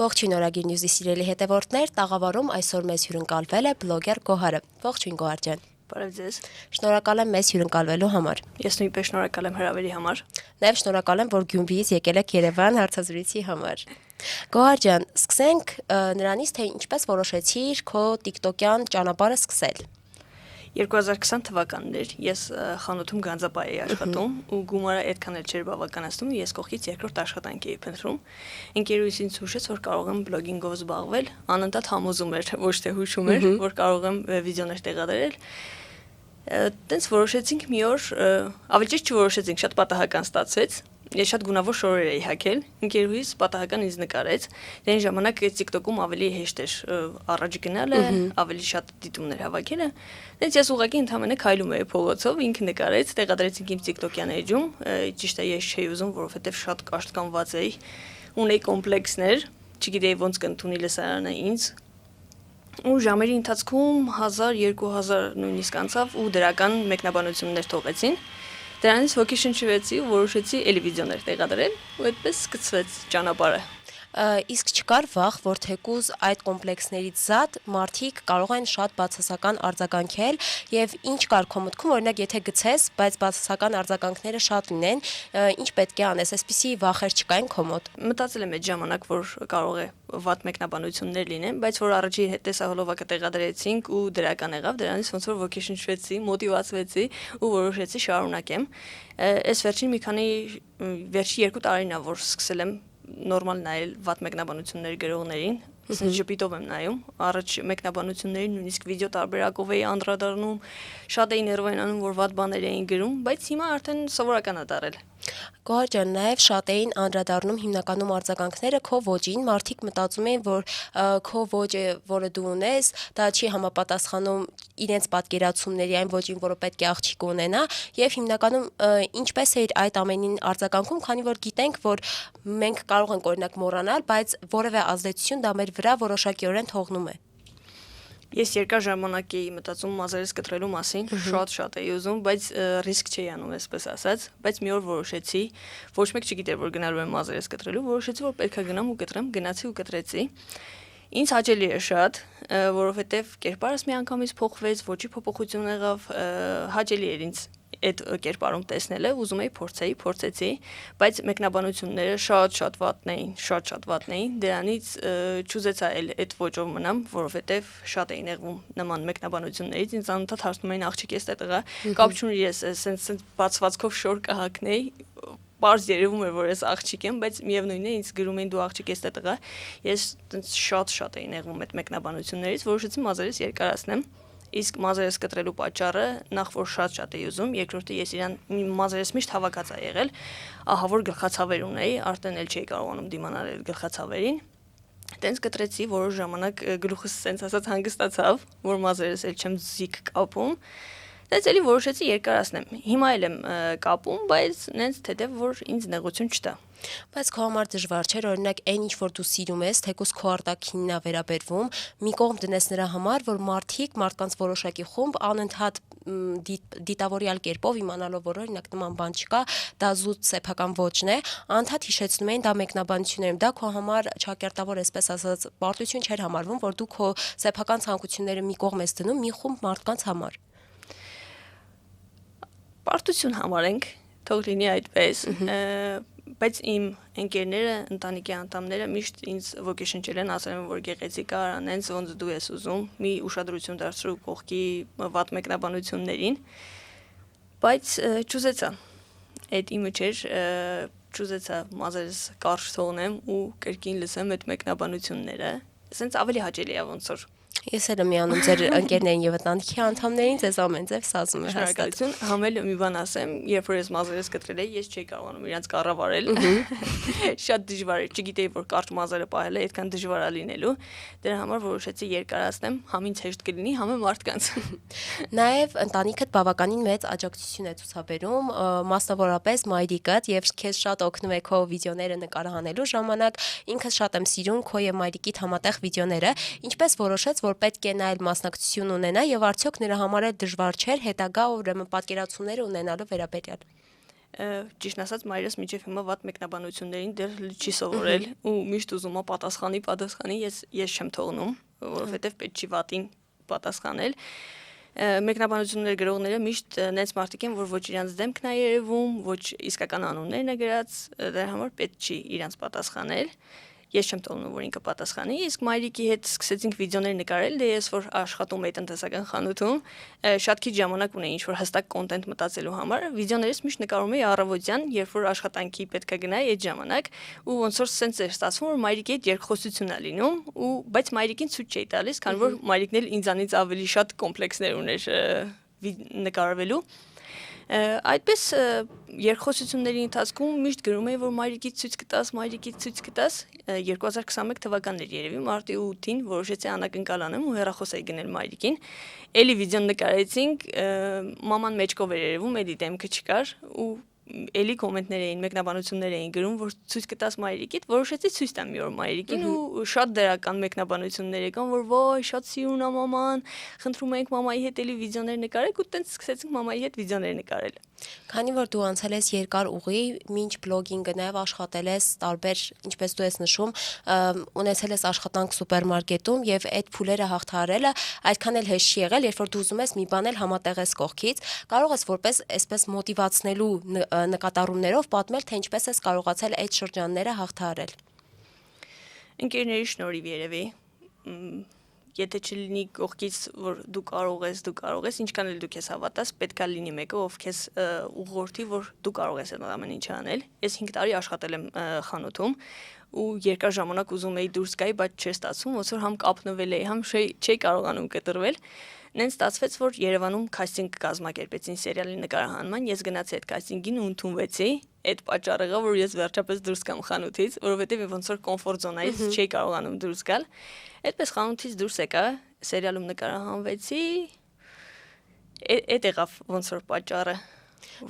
Ողջույն Օրագիր Նյուզի սիրելի հետևորդներ, տաղավարում այսօր մեզ հյուրընկալվել է բլոգեր Գոհարը։ Ողջույն Գոհար ջան։ Բարև ձեզ։ Շնորհակալ եմ մեզ հյուրընկալվելու համար։ Ես նույնպես շնորհակալ եմ հրավերի համար։ Նաև շնորհակալ եմ, որ Գյումրիից եկել եք Երևան հարցազրույցի համար։ Գոհար ջան, սկսենք նրանից, թե ինչպես որոշեցիր քո TikTok-յան ճանապարհը սկսել։ 2020 թվականն էր, ես խանութում գանձապահ էի աշխատում ու գումարը այդքան էլ չէր բավականացնում, ես կողքից երկրորդ աշխատանք էի փնտրում։ Ընկերուհիս ինձ հուշեց, որ կարող եմ բլոգինգով զբաղվել, անընդհատ համոզում էր, ոչ թե հուշում էր, որ կարող եմ վիդեոներ տեղադրել։ Տենց որոշեցինք մի օր, ավելի ճիշտ չորոշեցինք, շատ պատահական ստացվեց։ Ես շատ գունավոր շորեր էի հագել, ընկերուհիս պատահական ինձ նկարեց, դե այն ժամանակ TikTok-ում ավելի հեշտ էր առաջ գնալը, ավելի շատ դիտումներ հավաքելը, դենց ես ուղղակի ընդհանրապես քայլում էի փողոցով, ինքը նկարեց, տեղադրեցինք իմ TikTok-յան էջում, ճիշտ է ես չէի ուզում, որովհետև շատ կաշտկանված էի, ունեի կոմպլեքսներ, չգիտեի ոնց կընդունի լսարանը ինձ, ու ժամերի ընթացքում 1000-2000 նույնիսկ անցավ ու դրական մեկնաբանություններ թողեցին։ Դրանից ոգեշնչվեցի ու որոշեցի էլի վիդեոներ տեղադրել ու այդպես սկսվեց ճանապարհը։ Իսկ չկար վախ, որ թեկուզ այդ կոմպլեքսներից զատ մարդիկ կարող են շատ բացասական արձագանքել եւ ինչ կար քո մտքում, օրինակ եթե գցես, բայց բացասական արձագանքները շատ լինեն, ինչ պետք է անես, այսպիսի վախեր չկային քո մոտ։ Մտածել եմ այդ ժամանակ, որ կարող է վատ մեկնաբանություններ լինեն, բայց որ առաջի տեսահոլովակը տեղադրեցինք ու դրական եղավ, դրանից ոնց որ ոգեշնչվեցի, մոտիվացվեցի ու որոշեցի շարունակեմ։ Այս վերջին մի քանի վերջի 2 տարին ա որ սկսել եմ նորմալ նայել վատ մեկնաբանությունների գրողներին, ասես ժպիտով եմ նայում, առաջ մեկնաբանություններին նույնիսկ վիդեո տարբերակով էի անդրադառնում, շատ էի ներվայնանում, որ վատ բաներ էին գրում, բայց հիմա արդեն սովորական է դարել։ Գոհար ջան, նաև շատ էին անդրադառնում հիմնականում արձագանքները քո ոճին, մարդիկ մտածում էին, որ քո ոճը, որը դու ունես, դա չի համապատասխանում իրենց պատկերացումների այն ոճին, որը պետք է աղջիկը ունենա, եւ հիմնականում ինչպես էր այդ ամենին արձագանքում, քանի որ գիտենք, որ մենք կարող ենք օրինակ մոռանալ, բայց որևէ ազդեցություն դա մեր վրա որոշակիորեն թողնում է։ Ես երկար ժամանակ էի մտածում մազերս կտրելու մասին, շատ էի ուզում, բայց ռիսկ չէի անում, այսպես ասած, բայց մի օր որոշեցի, ոչ մեկ չգիտեր, որ գնալու եմ մազերս կտրելու, որոշեցի, որ պետք է գնամ ու կտրեմ, գնացի ու կտրեցի։ Ինձ հաճելի է շատ, որովհետև կերպարս մի անգամից փոխվեց, ոճի փոփոխություն եղավ, հաճելի էր ինձ այդ կերպարում տեսնելը, ուզում էի փորձեցի, բայց մեկնաբանությունները շատ վատն էին, դրանից չուզեցա այդ ոճով մնամ, որովհետև շատ էի նեղվում նման մեկնաբանություններից, ինձ անընդհատ հարցնում էին աղջիկ ես տղա, կապ չունի ես սենց բացվածքով շոր կհագնեի, պարզ երևում էր, որ ես աղջիկ եմ, բայց միևնույնն է ինձ գրում էին դու աղջիկ ես տղա, ես շատ էի նեղվում այդ մեկնաբանություններից, որոշեցի մազերս երկարացնեմ։ Իսկ մազերս կտրելու պատճառը նախ որ շատ էի ուզում, երկրորդը ես իրան մազերս միշտ հավաքած ա եղել, ահա որ գլխացավեր ունեի, արդեն էլ չէի կարողանում դիմանալ այդ գլխացավերին։ Տենց կտրեցի, որոշ ժամանակ գլուխս սենց ասած հանգստացավ, որ մազերս էլ չեմ զիկ կապում։ Դից էլի որոշեցի երկարացնեմ։ Հիմա էլ եմ կապում, բայց նենց թեթև որ ինձ նեղություն չտա։ Բայց քո համար դժվար չէր, օրինակ այն ինչ որ դու սիրում ես, թեկուզ քո արտաքինն է վերաբերվում, մի կողմ դնես նրա համար, որ մարդկանց որոշակի խումբ անընդհատ դիտավորյալ կերպով իմանալով որ օրինակ նման բան չկա, դա զուտ սեփական ոճն է, անընդհատ հիշեցնում էին դա մեկնաբանություններում, դա քո համար ճակերտավոր այսպես ասած պարտություն չէր համարվում, որ դու քո սեփական ցանկությունները մի կողմ ես դնում մի խումբ մարդկանց համար։ Պարտություն համարենք, թող լինի այդպես, բայց իմ ընկերները, ընտանիքի անդամները միշտ ինձ ոգեշնչել են, ասել են, որ գեղեցիկ ա, անենց ոնց դու ես ուզում, մի ուշադրություն դարձրու կողքի վատ մեկնաբանություններին, բայց չուզեցա, այդ իմը չէր, չուզեցա մազերս կարճ թողնեմ ու կրկին լսեմ այդ մեկնաբանությունները, ասենց ավելի հաճելի է ոնց որ։ Ես էլ եմ միանում ձեր ընկերներին եւ ընտանիքի անդամներին, ձեզ ամեն ձև սազում է հաստատ։ Շնորհակալություն, համել մի բան ասեմ, երբ որ ես մազերս կտրել էի, ես չէի կարողանում իրանց կառավարել։ Շատ դժվար էր, չգիտեի որ կարճ մազերը պահելը այդքան դժվար է լինելու։ Դրա համար որոշեցի երկարացնեմ, համ ինձ հեշտ կլինի, համ մարդկանց։ Նաեւ ընտանիքդ բավականին մեծ աջակցություն է ցուցաբերում, մասնավորապես մայրիկդ եւ քեզ շատ օգնում է քո վիդեոները նկարահանելու ժամանակ, ինքս շատ եմ սիրում քո եւ մայրիկիդ համատեղ վիդեոները, ինչպես որոշեց, որ պետք է նա այլ մասնակցություն ունենա եւ արդյոք նրա համար էլ դժվար չէր հետագա ուրեմն պատկերացումները ունենալու վերաբերյալ։ Ճիշտ ասած մայրս միջև հիմա վատ մեկնաբանություններին դեռ չի սովորել ու միշտ ուզում է պատասխանի, ես չեմ թողնում, որովհետև պետք չի վատին պատասխանել։ Մեկնաբանություններ գրողները միշտ նենց մարդիկ են, որ ոչ իրանց դեմքն է երևում, ոչ իսկական անուններն է գրած, դրա համար պետք չի իրանց պատասխանել։ Ես չեմ թողնում, որ ինքը պատասխանի, իսկ մայրիկի հետ սկսեցինք վիդեոներ նկարել, դե ես որ աշխատում էի տնտեսական խանութում, շատ քիչ ժամանակ ունեի ինչ-որ հստակ կոնտենտ մտածելու համար, վիդեոներս միշտ նկարում էի առավոտյան, երբ որ աշխատանքի պետք է գնայի այդ ժամանակ, ու ոնց որ սենց էր ստացվում, որ մայրիկի հետ երկխոսություն է լինում, բայց մայրիկին ցույց չէի տալիս, քանի որ մայրիկն էլ ինձանից ավելի շատ կոմպլեքսներ ուներ նկարվելու։ Այդպես երկխոսությունների ընթացքում միշտ գրում էի, որ մայրիկից ցույց կտաս 2021 թվականն էր երևի մարտի 8-ին որոշեցի անակնկալ անեմ ու հեռախոս էի գնել մայրիկին։ Էլի վիդեոն նկարեցինք, մաման մեջքով էր երևում, էլի դեմքը չկար ու էլի կոմենտներ էին, մեկնաբանություններ էին գրում, որ ցույց կտաս մայրիկիդ, որոշեցի ցույց տամ մի օր մայրիկին ու շատ դրական մեկնաբանություններ եկան, որ ոյ, շատ սիրուն է մաման, խնդրում ենք մամայի հետ էլի վիդեոներ նկարեք ու տենց սկսեցինք մամայի հետ վիդեոներ նկարել։ Քանի որ դու անցել ես երկար ուղի, մինչ բլոգինգը նաև աշխատել ես տարբեր, ինչպես դու ես նշում, ունեցել ես աշխատանք սուպերմարկետում եւ այդ փուլերը հաղթահարելը այդքան էլ հեշտ չի եղել, երբ որ դու ուզում ես մի բան էլ համատեղես կողքից, կարող ես որպես այսպես մոտիվացնելու նկատառումներով պատմել, թե ինչպես ես կարողացել այդ շրջանները հաղթահարել։ Ընկերների շնորհիվ երևի եթե չլինի կողքից, որ դու կարող ես, ինչքան էլ դու քեզ հավատաս, պետքա լինի մեկը, ով քեզ ուղղորդի, որ դու կարող ես այդ ամեն ինչը անել։ Ես 5 տարի աշխատել եմ խանութում ու երկար ժամանակ ուզում էի դուրս գայի, բայց չէր ստացվում, ոնց որ համ կապնվել էի, համ չէի կարողանում կտրվել։ Նենց ստացվեց, որ Երևանում քաստինգ կազմակերպեցին սերիալի նկարահանման, ես գնացի այդ քաստինգին ու ընդունվեցի։ Այդ պատճառը եղավ, որ ես վերջապես դուրս գամ խանութից, որովհետև ոնց որ կոմֆորտ զոնայից չէի կարողանում դուրս գալ։ Այդպես խանութից դուրս եկա, սերիալում նկարահանվեցի։ Այդ եղավ ոնց որ պատճառը,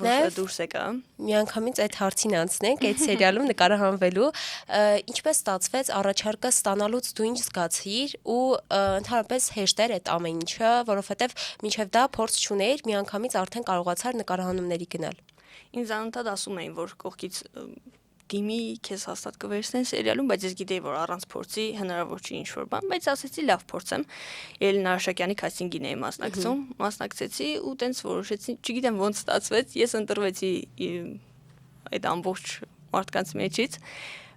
որ դուրս եկա։ Միանգամից այդ հարցին անցնենք, այդ սերիալում նկարահանվելու, ինչպես ստացվեց առաջարկը ստանալուց դու ինչ զգացիր ու ընդհանրապես հեշտ էր այդ ամեն ինչը, որովհետև մինչև դա փորձ չունեիր, միանգամից արդեն կարողացար նկարահանումների գնալ։ Ինձ անընդհատ ասում էին, որ կողքից դիմի քեզ հաստատ կվերցնեն սերիալում, բայց ես գիտեի, որ առանց փորձի հնարավոր չի ինչ-որ բան, բայց ասեցի լավ փորձեմ։ Էլինա Արշակյանի քաստինգին էի մասնակցեցի ու տենց որոշեցի, չգիտեմ ոնց ստացվեց, ես ընտրվեցի այդ ամբողջ մարդկանց մեջից։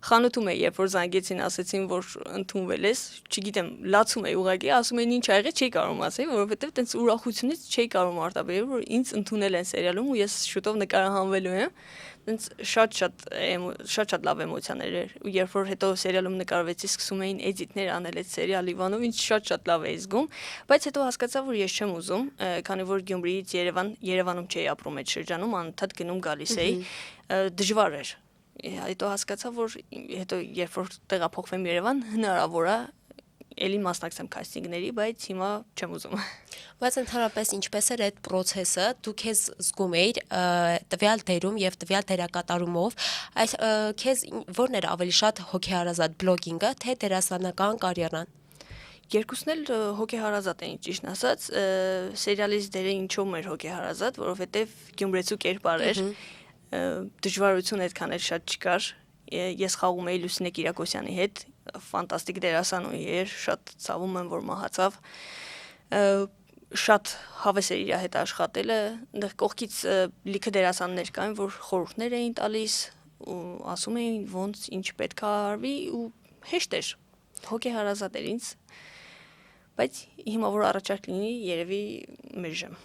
Խանութում էի, երբ որ զանգեցին, ասեցին, որ ընդունվել ես, չգիտեմ, լացում էի ուղղակի, ասում էին ինչ ա եղել, չէի կարող ասել, որովհետև տենց ուրախությունից չէի կարող արտաբերել, որ ինձ ընդունել են սերիալում ու ես շուտով նկարահանվելու եմ։ Տենց շատ լավ էմոցիաներ էր։ Ու երբ որ հետո սերիալում նկարվեցի, սկսում էին էդիտներ անել այդ սերիալի բանով, ինձ շատ լավ էի զգում, բայց հետո հասկացա, որ ես չեմ ուզում, քանի որ Գյումրիից Երևանում չէի ապրում այդ շրջանում, անընդհատ գնում գալիս էի, դժվար էր։ Հետո հասկացա, որ հետո երբ որ տեղափոխվեմ Երևան, հնարավոր է էլի մասնակցեմ քաստինգների, բայց հիմա չեմ ուզում։ Բայց ընդհանրապես ինչպես էր այդ process-ը, դու քեզ զգում էիր տվյալ դերում եւ տվյալ դերակատարումով, այս քեզ որն էր ավելի շատ հոգեհարազատ բլոգինգը, թե դերասանական կարիերան։ Երկուսն էլ հոգեհարազատ էին, ճիշտ ասած, սերիալից դերը ինչու էր հոգեհարազատ, որովհետեւ Գյումրեցու կերպար էր, դժվարություն այդքան էլ շատ չկար։ Ես խաղում էի Լուսինե Կիրակոսյանի հետ, ֆանտաստիկ դերասանուհի էր, շատ ցավում եմ, որ մահացավ։ Շատ հավես էր իր հետ աշխատելը, այնտեղ կողքից լիքը դերասաններ կային, որ խորհուրդներ էին տալիս ու ասում էին ոնց ինչ պետք է արվի ու հեշտ էր, հոգեհարազատ էր ինձ, բայց հիմա որ առաջարկ լինի, երևի մերժեմ։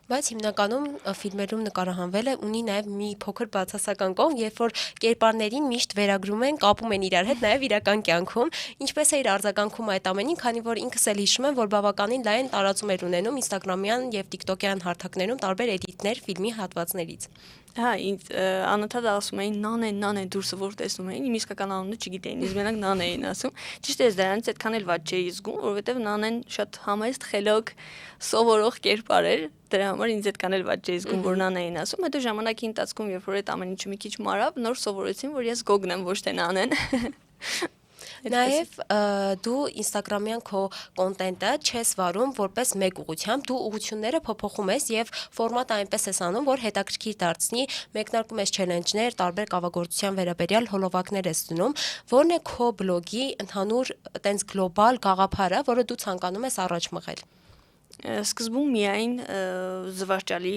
Բայց հիմնականում ֆիլմերում նկարահանվելը ունի նաև մի փոքր բացասական կողմ, երբ որ կերպարներին միշտ վերագրում են, կապում են իրար հետ նաև իրական կյանքում, ինչպես է իր արձագանքում այդ ամենին, քանի որ ինքս էլ հիշում եմ, որ բավականին լայն տարածում էր ունենում Instagram-յան եւ TikTok-յան հարթակներում տարբեր էդիտներ ֆիլմի հատվածներից։ Հա, ինձ անընդհատ ասում էին նանեն դուրսը որ տեսնում էին, իմ իսկական անունը չգիտեին, իսկ մենակ նան էին ասում։ Ճիշտ է, դրանից այդքան էլ վատ չէի զգում, որովհետև նանեն շատ համեստ, խելոք, սովորող կերպար էր, դրա համար ինձ այդքան էլ վատ չէի զգում, որ նան էին ասում։ Հետո ժամանակի ընթացքում, երբ որ այդ ամեն ինչը մի քիչ մարավ, նոր սովորեցին, որ ես Գոգն եմ, ոչ թե նանեն։ Նաև դու Instagram-յան քո կոնտենտը չես վարում որպես մեկ ուղղությամբ, դու ուղղությունները փոփոխում ես եւ ֆորմատը այնպես ես անում, որ հետաքրքիր դարձնի, մեկնարկում ես չելենջներ, տարբեր կավագործության վերաբերյալ հոլովակներ ես դնում, որն է քո բլոգի ընդհանուր տենց գլոբալ գաղափարը, որը դու ցանկանում ես առաջ մղել։ Սկզբում միայն զվարճալի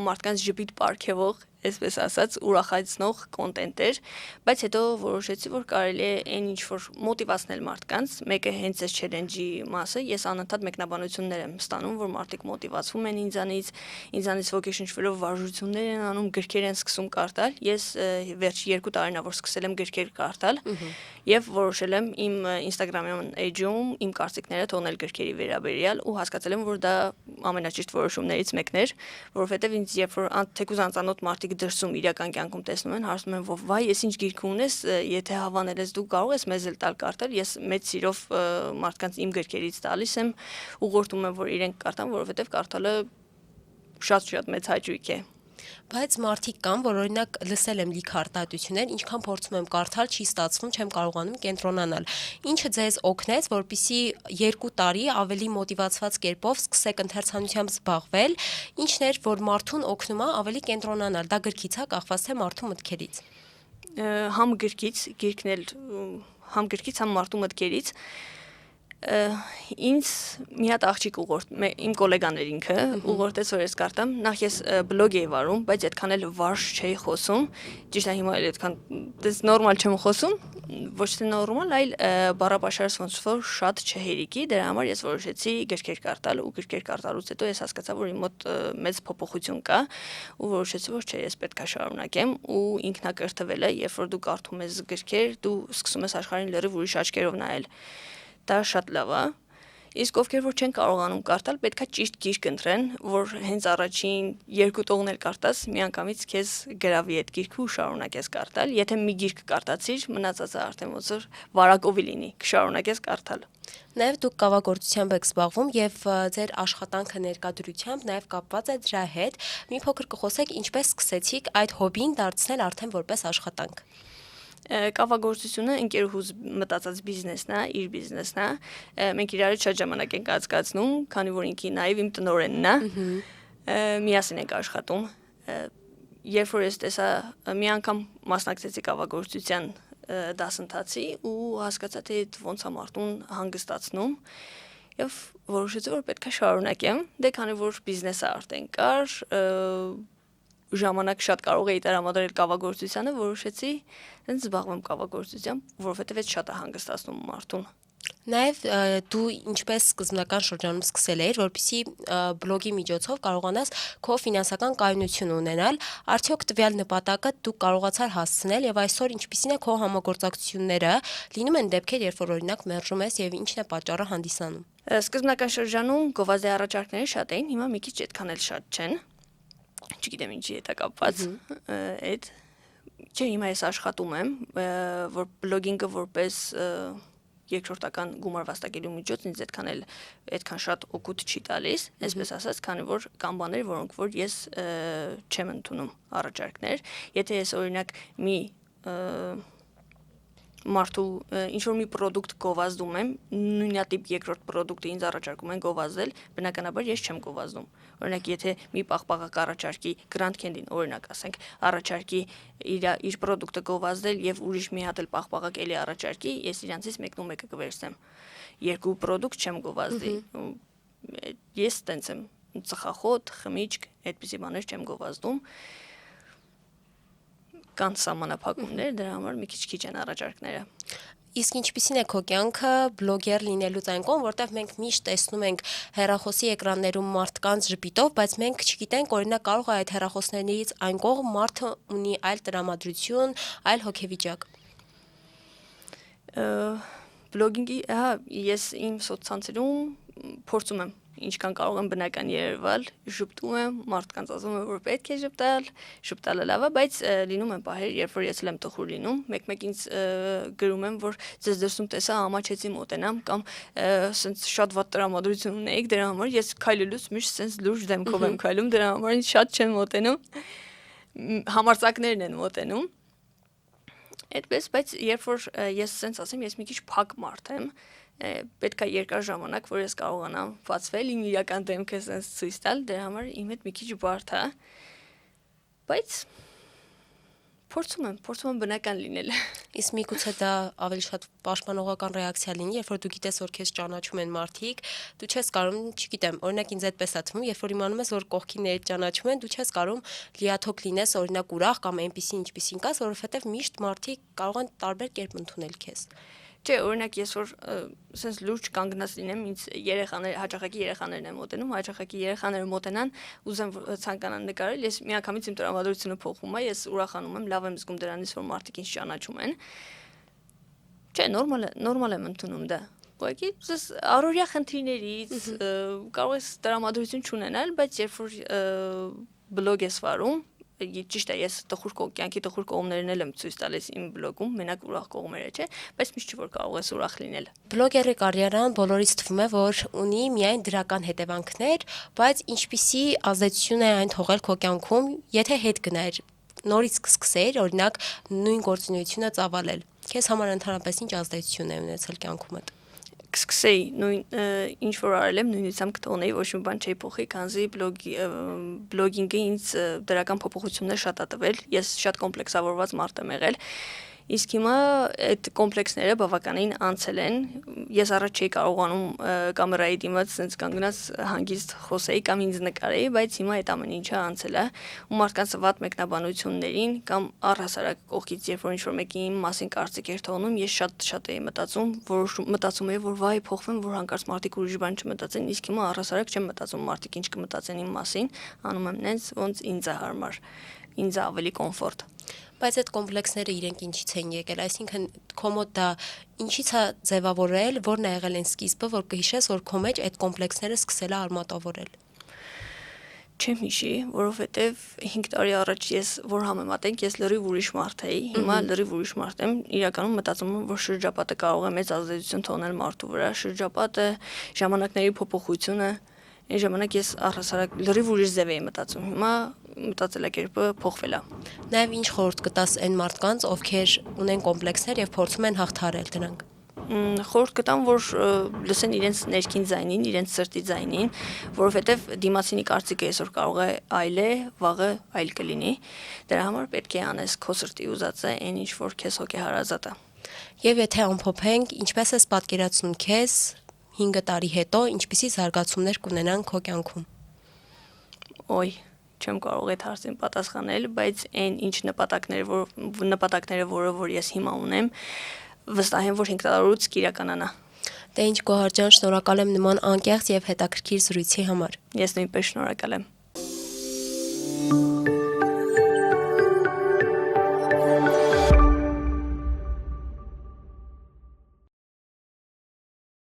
մարդկանց ժպիտ պարգևող, այսպես ասած, ուրախացնող կոնտենտ էր, բայց հետո որոշեցի, որ կարելի է այն ինչ որ մոտիվացնել մարդկանց, մեկը հենց այս չելենջի մասը, ես անընդհատ մեկնաբանություններ եմ ստանում, որ մարդիկ մոտիվացվում են ինձանից ոգեշնչվելով վարժություններ են անում, գրքեր են սկսում կարդալ, ես վերջ 2 տարին ա որ սկսել եմ գրքեր կարդալ եւ որոշել եմ իմ Instagram-յան էջում իմ կարծիքները թողնել գրքերի վերաբերյալ ու հասկացել եմ, որ դա ամենաճիշտ որոշումներից մեկն էր, որովհետեւ ինձ երբ որ թեկուզ անծանոթ մարդիկ դրսում իրական կյանքում տեսնում են, հարցնում են, վայ, ես ինչ գիրք ունես, եթե հավանել ես դու կարող ես մեզ էլ տալ կարդալ, ես մեծ սիրով մարդկանց իմ գրքերից տալիս եմ, ուղղորդում եմ, որ իրենք կարդան, որովհետեւ կարդալը շատ մեծ հաճույք է։ Բայց մարդիկ կան, որ օրինակ լսել եմ լիք արտահայտություններ, ինչքան փորձում եմ կարդալ, չի ստացվում, չեմ կարողանում կենտրոնանալ։ Ինչը ձեզ օգնեց, որպեսզի 2 տարի ավելի մոտիվացված կերպով սկսեք ընթերցանությամբ զբաղվել, ինչն էր, որ մարդուն օգնում է ավելի կենտրոնանալ։ Դա գրքից է կախված թե մարդու մտքերից։ Համ գրքից, գիրքն էլ համ գրքից, համ մարդու մտքերից ինձ մի հատ աղջիկ իմ գոլեգաներ ինքը ուղղորդեց որ ես կարդամ, նախ ես բլոգ էի վարում, բայց այդքան էլ վարժ չէի խոսում, ճիշտ է հիմա էլ այդքան դες նորմալ չեմ խոսում, ոչ թե նորմալ, այլ բառապաշարս ոնց որ շատ չհերիկի, դրա համար ես որոշեցի գրքեր կարդալ ու գրքեր կարդալուց հետո ես հասկացա, որ իմ մոտ մեծ փոփոխություն կա ու որոշեցի, որ չէ, ես պետք է շարունակեմ ու ինքնակրթվելը, երբ որ դու կարդում ես գրքեր, դու սկսում ես աշխարհին լրիվ ուրիշ աչքերով նայել։ Դա շատ լավ է, իսկ ովքեր որ չեն կարողանում կարդալ, պետքա ճիշտ գիրք ընտրեն, որ հենց առաջին 2 տողն էլ կարդաս, միանգամից քեզ գրավի այդ գիրքը ու շարունակես կարդալ, եթե մի գիրք կարդացիր, մնացածը արդեն ոնց որ վարակովի լինի, կշարունակես կարդալ։ Նաև դուք կավագործությամբ եք զբաղվում եւ ձեր աշխատանքը ներկայությամբ նաև կապված է դրա հետ։ Մի փոքր կխոսեք ինչպես սկսեցիք այդ հոբին դարձնել արդեն որպես աշխատանք։ Կավագործությունը ընկերուհուս մտածած բիզնեսն է, իր բիզնեսն է։ Մենք իրար շատ ժամանակ ենք անցկացնում, քանի որ ինքի նաև իմ տնօրենն է։ Միասին ենք աշխատում։ Երբ որ ես տեսա, մի անգամ մասնակցեցի կավագործության դասընթացի ու հասկացա, թե ոնց է մարդուն հանգստացնում եւ որոշեցի, որ պետք է շարունակեմ, դե քանի որ բիզնեսը արդեն կար, ժամանակ շատ կարող էի տրամադրել կավագործությանը, որոշեցի հենց զբաղվեմ կավագործությամբ, որովհետև այդ շատ է հանգստացնում մարդուն։ Նաև դու ինչպես սկզբնական շրջանում սկսել էիր, որպեսզի բլոգի միջոցով կարողանաս քո ֆինանսական կայունություն ունենալ, արդյոք տվյալ նպատակը դու կարողացար հասցնել եւ այսօր ինչպիսին է քո համագործակցությունները, լինում են դեպքեր, երբ որ օրինակ մերժում ես եւ ինչն է պատճառը հանդիսանում։ Սկզբնական շրջանում գովազդի առաջարկները շատ էին, հիմա մի քիչ այդքան էլ շատ չեն։ Չգիտեմ ինչի հետ է կապված այդ։ Չէ, հիմա ես աշխատում եմ, որ բլոգինգը որպես երկրորդական գումար վաստակելու միջոց ինձ այդքան շատ օգուտ չի տալիս, այսպես ասած, քանի որ կան բաներ, որոնք որ ես չեմ ընդունում առաջարկներ, եթե ես օրինակ մի մարդու ինչ որ մի պրոդուկտ գովազդում եմ, նույնատիպ երկրորդ պրոդուկտը ինձ առաջարկում են գովազդել, բնականաբար ես չեմ գովազդում։ Օրինակ, եթե մի պաղպաղակ առաջարկի Grand Candy-ն, օրինակ ասենք, առաջարկի իր պրոդուկտը գովազդել եւ ուրիշ մի հատ էլ պաղպաղակ էլի առաջարկի, ես իրանցից մեկն ու մեկը կվերցնեմ։ Երկու պրոդուկտ չեմ գովազդի։ Ես տենց եմ ծխախոտ, խմիչք, այդպիսի բաներ չեմ գովազդում։ Կան սահմանափակումներ, դրա համար մի քիչ են առաջարկները։ Իսկ ինչպիսին է քո կյանքը բլոգեր լինելուց այն կողմ, որտեղ մենք միշտ տեսնում ենք հեռախոսի էկրաններում մարդկանց ժպիտով, բայց մենք չգիտենք, օրինակ կարող է այդ հեռախոսներից այն կողմ մարդը ունի այլ տրամադրություն, այլ հոգեվիճակ։ Բլոգինգի, ես իմ սոցցանցերում փորձում եմ ինչքան կարող եմ բնական երևալ, ժպտում եմ, մարդկանց ասում եմ, որ պետք է ժպտալը լավ է, բայց լինում են պահեր, երբ որ ես էլ եմ տխուր լինում, մեկ ինձ գրում եմ, որ ձեզ դրսում տեսա ամաչեցի մոտենամ կամ սենց շատ վատ տրամադրություն ունեիք, դրա համար ես քայլելուց միշտ սենց լուրջ դեմքով եմ քայլում, դրա համար ինձ շատ չեն մոտենում, համարձակներն են մոտենում, Այդպես, բայց երբ որ ես sense ասեմ, ես մի քիչ փակ մարդ եմ, պետք է երկար ժամանակ, որ ես կարողանամ բացվել, իմ իրական դեմքը sense ցույց տալ, դրա համար իմ հետ մի քիչ բարդ է, բայց փորձում եմ բնական լինել։ Իսկ միգուցե դա ավելի շատ պաշտպանողական ռեակցիա լինի, երբ որ դու գիտես, որ քեզ ճանաչում են մարդիկ, դու չես կարող, չգիտեմ, օրինակ ինձ այդպես է թվում, երբ որ իմանում ես, որ կողքինները ճանաչում են, դու չես կարող լիաթոք լինես, օրինակ ուրախ կամ այնպեսի ինչպեսին կաս, որովհետև միշտ մարդիկ կարող են տարբեր կերպ ընդունել քեզ։ Չէ, օրինակ ես որ sense լուրջ կանգնած լինեմ, ինձ հաճախակի երեխաներն են մոտենում, հաճախակի երեխաները մոտենան, ուզեմ ցանկանան նկարել, ես միանգամից իմ տրամադրությունը փոխում է, ես ուրախանում եմ, լավ եմ զգում դրանից, որ մարդիկ ինձ ճանաչում են։ Չէ, նորմալ եմ ընդունում դա։ Ուղղակի առօրյա խնդիրներից կարող ես տրամադրություն չունենալ, բայց երբ որ բլոգ ես վարում, ճիշտ է, ես կյանքի տխուր կողմներն եմ ցույց տալիս իմ բլոգում, մենակ ուրախ կողմերը չէ, բայց միշտ չի որ կարող ես ուրախ լինել։ Բլոգերի կարիերան բոլորից թվում է, որ ունի միայն դրական հետևանքներ, բայց ինչպիսի ազդեցություն է այն թողել քո կյանքում, եթե հետ գնայր, նորից կսկսեիր, օրինակ, նույն գործունեությունը ծավալել։ Քեզ համար ընդհանրապես ինչ ազդեցություն է ունեցել կյանքումդ։ Կսկսեի նույն ինչ որ արել եմ, նույնությամբ կթողնեի, ոչ մի բան չէի փոխի, քանզի բլոգինգը ինձ դրական փոփոխություններ շատ ա տվել։ Ես շատ կոմպլեքսավորված մարդ եմ եղել։ Իսկ հիմա այդ կոմպլեքսները բավականին անցել են։ Ես առաջ չէի կարողանում կամերայի դիմաց sense կանգնած հանգիստ խոսեի կամ ինձ նկարեի, բայց հիմա այդ ամեն ինչը անցել է։ Ու մարդկանց վատ մեկնաբանություններին կամ առհասարակ կողքից երբ որ ինչ-որ մեկի իմ մասին կարծիք էր թողնում, ես շատ էի մտածում էի, որ վայ փոխվեմ, որ հանկարծ մարդիկ ուրիշ բան չմտածեն, իսկ հիմա առհասարակ չեմ մտածում մարդիկ ինչ կմտածեն իմ մասին, անում եմ նենց ոնց ինձ է հարմար, ինձ է ավելի կոմֆորտ։ Բայց այդ կոմպլեքսները իրենք ինչից են եկել, այսինքն քո մոտ դա ինչից է ձևավորել, որն է եղել այն սկիզբը, որ կհիշես, որ քո մեջ այդ կոմպլեքսները սկսել է արմատավորել։ Չեմ հիշի, որովհետև 5 տարի առաջ ես որ համեմատենք, ես լրիվ ուրիշ մարդ էի, հիմա լրիվ ուրիշ մարդ եմ, իրականում մտածում եմ, որ շրջապատը կարող է մեծ ազդեցություն թողնել մարդու վրա, շրջապատը, ժամանակների փոփոխությունը, այն ժամանակ ես առհասարակ լրիվ ուրիշ ձև էի մտածում, հիմա մտածելակերպը փոխվել է։ Նաև ինչ խորհուրդ կտաս այն մարդկանց, ովքեր ունեն կոմպլեքսներ եւ փորձում են հաղթահարել դրանք։ Խորհուրդ կտամ, որ լսեն իրենց ներքին ձայնին, իրենց սրտի ձայնին, որովհետև դիմացինի կարծիքը այսօր կարող է այլ է, վաղը այլ կլինի։ Դրա համար պետք է անես քո սրտի ուզածը, այն ինչ որ քեզ հոգեհարազատ է։ Եվ եթե ամփոփենք, ինչպես ես պատկերացնում քեզ 5 տարի հետո, ինչպիսի զարգացումներ կունենան քո կյանքում։ Ոյ, չեմ կարող այդ հարցին պատասխանել, բայց այն ինչ նպատակները, որ ես հիմա ունեմ, վստահ եմ, որ 5 տարուց կիրականանա։ Դե ինչ Գոհար ջան, շնորհակալ եմ նման անկեղծ եւ հետաքրքիր զրույցի համար։ Ես նույնպես շնորհակալ եմ։